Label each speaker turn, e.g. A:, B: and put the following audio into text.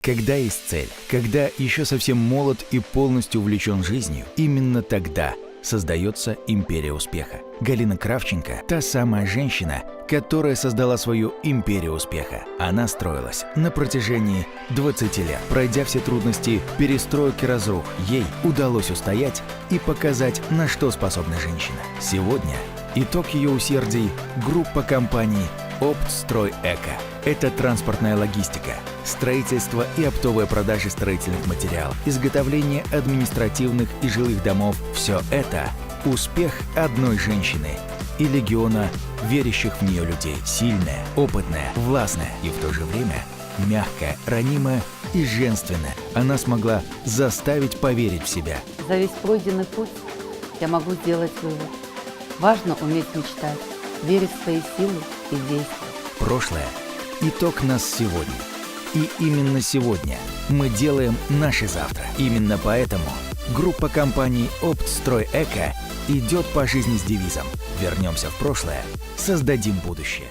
A: Когда есть цель, когда еще совсем молод и полностью увлечен жизнью, именно тогда создается империя успеха. Галина Кравченко – та самая женщина, которая создала свою империю успеха. Она строилась на протяжении 20 лет. Пройдя все трудности перестроек и разрух, ей удалось устоять и показать, на что способна женщина. Сегодня итог ее усердий – группа компаний «Оптстройэко». Это транспортная логистика, строительство и оптовые продажи строительных материалов, изготовление административных и жилых домов – все это – успех одной женщины и легиона верящих в нее людей. Сильная, опытная, властная и в то же время мягкая, ранимая и женственная. Она смогла заставить поверить в себя.
B: За весь пройденный путь я могу сделать вывод. Важно уметь мечтать, верить в свои силы и действовать.
A: Прошлое – итог нас сегодня. И именно сегодня мы делаем наше завтра. Именно поэтому группа компаний «Оптстройэко» идет по жизни с девизом: вернемся в прошлое, создадим будущее.